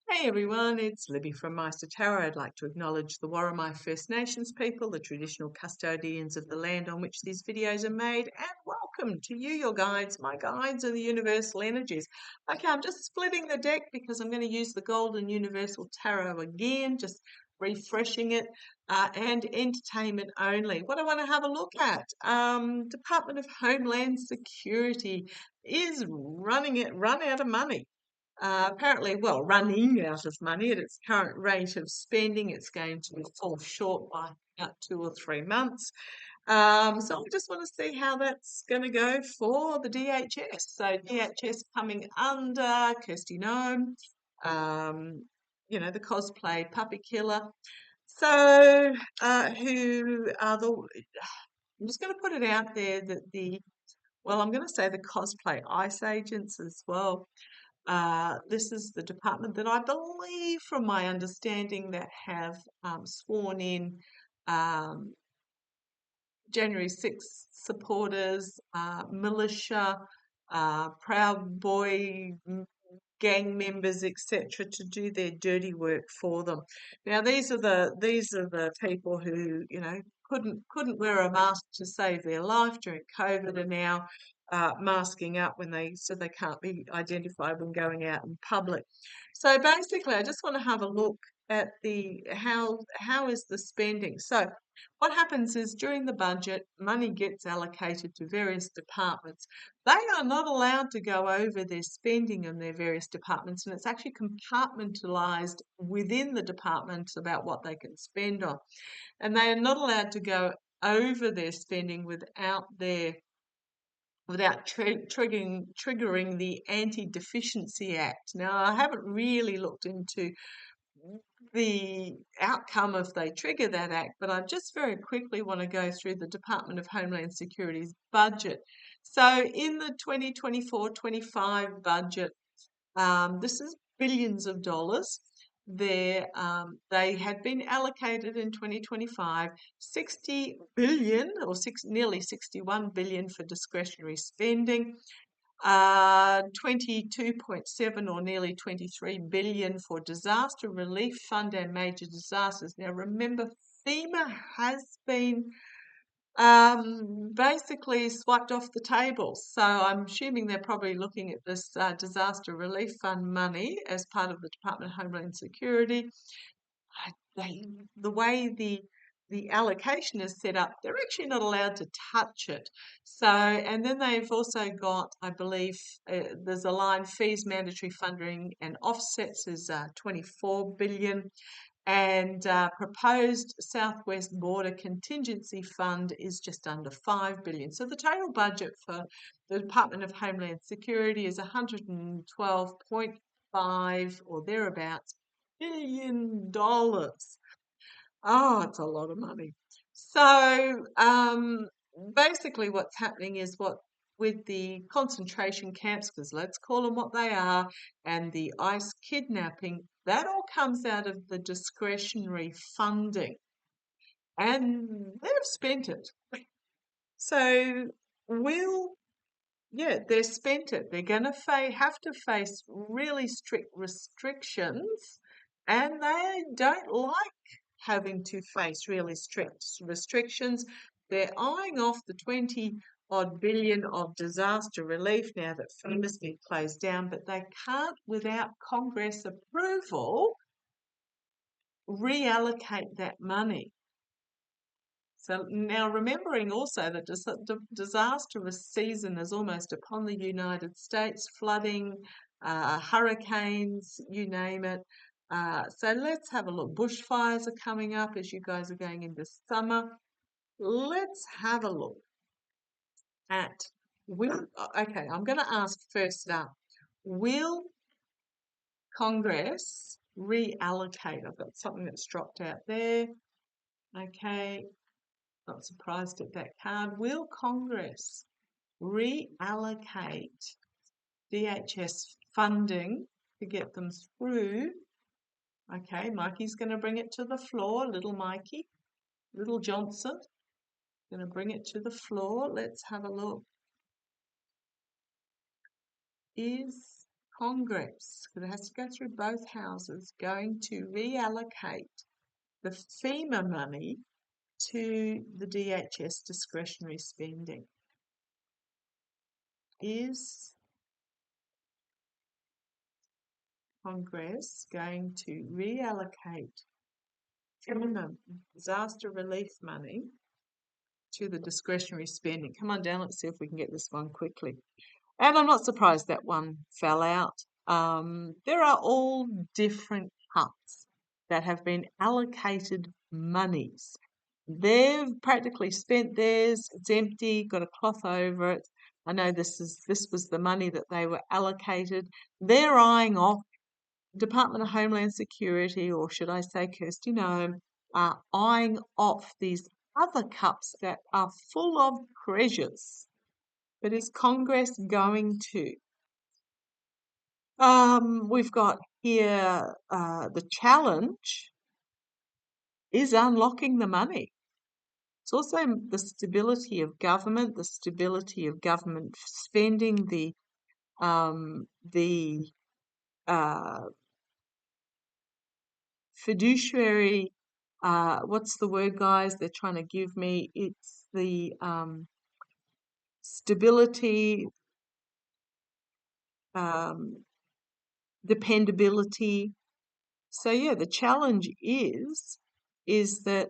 Hey everyone, it's Libby from maighstirtarot. I'd like to acknowledge the Worimi First Nations people, the traditional custodians of the land on which these videos are made, and welcome to you, your guides, my guides of the universal energies. Okay, I'm just splitting the deck because I'm going to use the Golden Universal Tarot again, just refreshing it, and entertainment only. What I want to have a look at, Department of Homeland Security is run out of money. Apparently, well, running out of money at its current rate of spending, it's going to fall short by about 2 or 3 months. So I just want to see how that's going to go for the DHS. So DHS coming under Kirsty Nome, the cosplay puppy killer. So who are I'm just going to put it out there that I'm going to say the cosplay ICE agents as well. This is the department that I believe, from my understanding, that have sworn in um, January 6th supporters, militia, Proud Boy gang members, etc., to do their dirty work for them. Now, these are the people who couldn't wear a mask to save their life during COVID, and now masking up when they said they can't be identified when going out in public. So basically, I just want to have a look at the how is the spending. So what happens is during the budget, money gets allocated to various departments. They are not allowed to go over their spending in their various departments, and it's actually compartmentalised within the departments about what they can spend on. And they are not allowed to go over their spending without triggering the Anti-Deficiency Act. Now, I haven't really looked into the outcome if they trigger that act, but I just very quickly want to go through the Department of Homeland Security's budget. So in the 2024-25 budget, this is billions of dollars. They had been allocated in 2025 60 billion nearly 61 billion for discretionary spending. 22.7 or nearly 23 billion for disaster relief fund and major disasters. Now remember, FEMA has been basically swiped off the table. So I'm assuming they're probably looking at this disaster relief fund money as part of the Department of Homeland Security. The way the allocation is set up, they're actually not allowed to touch it. So, and then they've also got, I believe, there's a line, fees, mandatory funding and offsets is 24 billion. And proposed Southwest Border Contingency Fund is just under 5 billion. So the total budget for the Department of Homeland Security is 112.5 or thereabouts $1 billion. Oh, it's a lot of money. So basically what's happening is with the concentration camps, because let's call them what they are, and the ICE kidnapping, that all comes out of the discretionary funding. And they've spent it. So they've spent it. They're going to have to face really strict restrictions, and they don't like having to face really strict restrictions. They're eyeing off the 20-odd billion of disaster relief now that FEMA's been closed down, but they can't, without Congress approval, reallocate that money. So now, remembering also that the disaster season is almost upon the United States, flooding, hurricanes, you name it. So let's have a look. Bushfires are coming up as you guys are going into summer. Let's have a look at okay, I'm going to ask first up, will Congress reallocate? I've got something that's dropped out there. Okay. Not surprised at that card. Will Congress reallocate DHS funding to get them through? Okay, Mikey's going to bring it to the floor. Little Mikey, little Johnson, going to bring it to the floor. Let's have a look. Is Congress, because it has to go through both houses, going to reallocate the FEMA money to the DHS discretionary spending? Is Congress going to reallocate FEMA disaster relief money to the discretionary spending? Come on down, let's see if we can get this one quickly. And I'm not surprised that one fell out. There are all different cups that have been allocated monies. They've practically spent theirs, it's empty, got a cloth over it. I know this was the money that they were allocated. They're eyeing off Department of Homeland Security, or should I say Kirsty Noem, are eyeing off these other cups that are full of treasures. But is Congress going to? We've got here the challenge is unlocking the money. It's also the stability of government spending, the fiduciary. What's the word, guys? They're trying to give me. It's the stability, dependability. So yeah, the challenge is that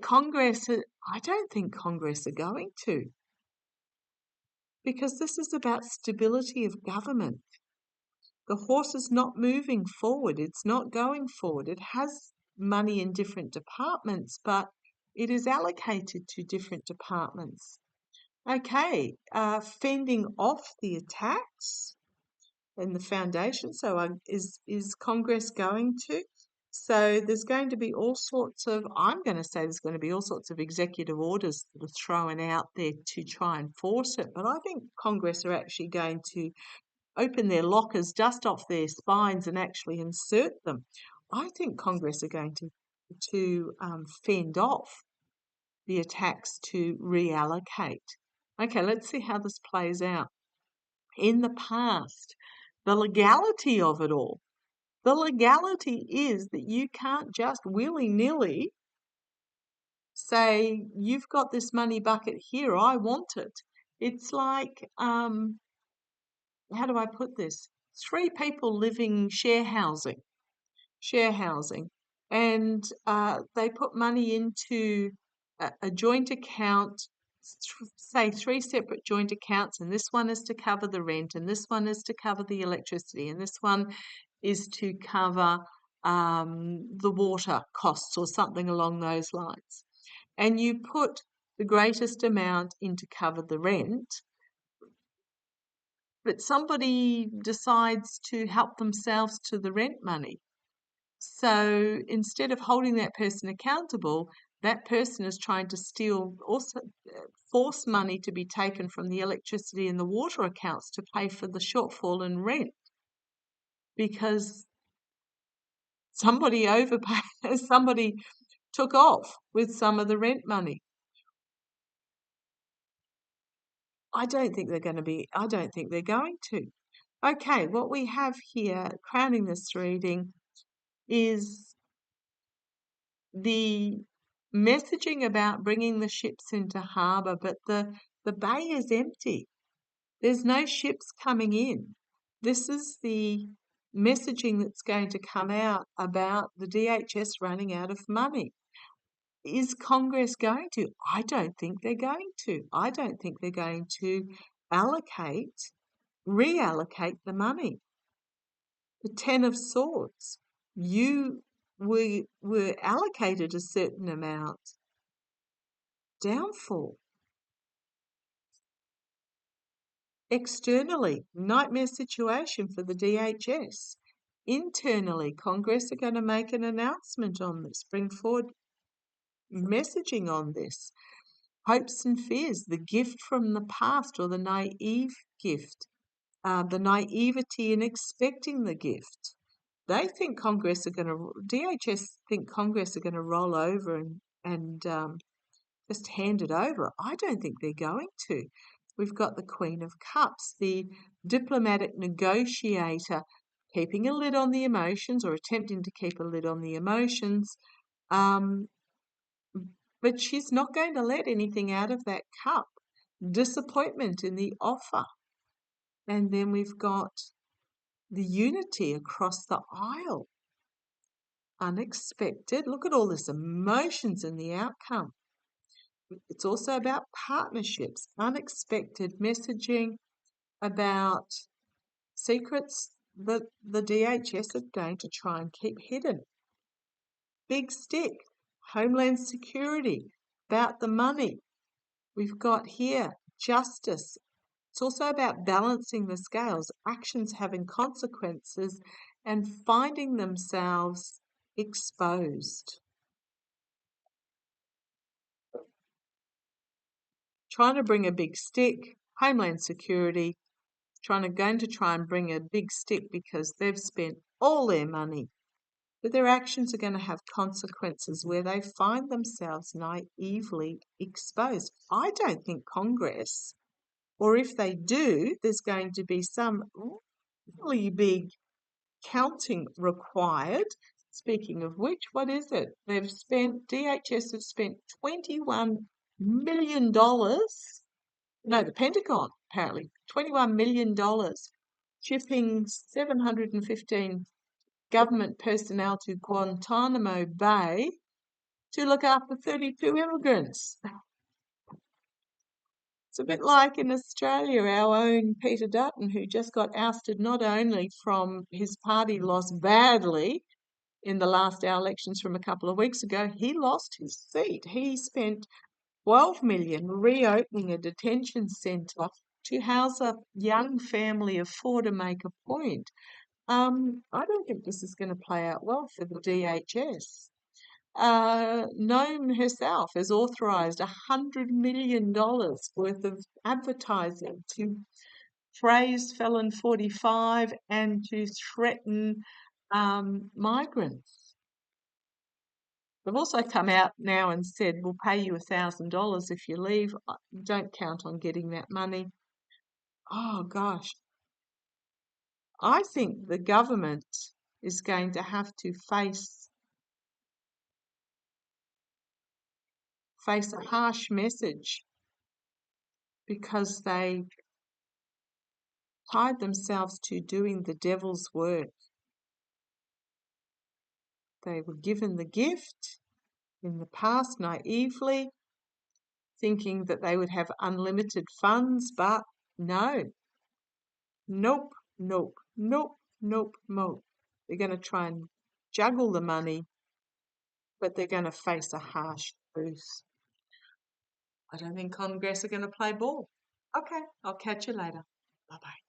Congress, I don't think Congress are going to, because this is about stability of government. The horse is not moving forward. It's not going forward. It has money in different departments, but it is allocated to different departments. Okay, fending off the attacks and the foundation. So is Congress going to? So there's going to be all sorts of, I'm going to say there's going to be all sorts of executive orders that are thrown out there to try and force it. But I think Congress are actually going to open their lockers, dust off their spines and actually insert them. I think Congress are going to fend off the attacks to reallocate. Okay, let's see how this plays out. In the past, the legality of it all. The legality is that you can't just willy-nilly say, you've got this money bucket here, I want it. It's like, how do I put this? 3 people living share housing, and they put money into a joint account, say 3 separate joint accounts, and this one is to cover the rent, and this one is to cover the electricity, and this one is to cover the water costs or something along those lines. And you put the greatest amount in to cover the rent, but somebody decides to help themselves to the rent money. So instead of holding that person accountable, that person is trying to force money to be taken from the electricity and the water accounts to pay for the shortfall in rent, because somebody overpaid, somebody took off with some of the rent money. I don't think they're going to. Okay, what we have here, crowning this reading, is the messaging about bringing the ships into harbour, but the bay is empty. There's no ships coming in. This is the messaging that's going to come out about the DHS running out of money. Is Congress going to? I don't think they're going to. I don't think they're going to reallocate the money. The 10 of Swords. You were allocated a certain amount. Downfall. Externally, nightmare situation for the DHS. Internally, Congress are going to make an announcement on this, bring forward messaging on this. Hopes and fears, the gift from the past, or the naive gift, the naivety in expecting the gift. They think DHS think Congress are going to roll over and just hand it over. I don't think they're going to. We've got the Queen of Cups, the diplomatic negotiator, keeping a lid on the emotions or attempting to keep a lid on the emotions. But she's not going to let anything out of that cup. Disappointment in the offer. And then we've got the unity across the aisle. Unexpected. Look at all this emotions in the outcome. It's also about partnerships, unexpected messaging about secrets that the DHS are going to try and keep hidden. Big stick, Homeland Security, about the money. We've got here justice. It's also about balancing the scales, actions having consequences and finding themselves exposed. Trying to bring a big stick, Homeland Security, going to try and bring a big stick because they've spent all their money. But their actions are going to have consequences where they find themselves naively exposed. I don't think Congress, or if they do, there's going to be some really big counting required. Speaking of which, what is it? DHS have spent $21 million. No, the Pentagon, apparently, $21 million shipping 715 government personnel to Guantanamo Bay to look after 32 immigrants. It's a bit like in Australia, our own Peter Dutton, who just got ousted not only from his party lost badly in the last elections from a couple of weeks ago, he lost his seat. He spent $12 million reopening a detention centre to house a young family of 4 to make a point. I don't think this is going to play out well for the DHS. Noam herself has authorised $100 million worth of advertising to praise Felon 45 and to threaten migrants. They've also come out now and said, we'll pay you $1,000 if you leave. Don't count on getting that money. Oh, gosh. I think the government is going to have to face a harsh message because they tied themselves to doing the devil's work. They were given the gift in the past naively, thinking that they would have unlimited funds, but no. Nope, nope, nope, nope, nope. They're going to try and juggle the money, but they're going to face a harsh truth. I don't think Congress are going to play ball. Okay, I'll catch you later. Bye-bye.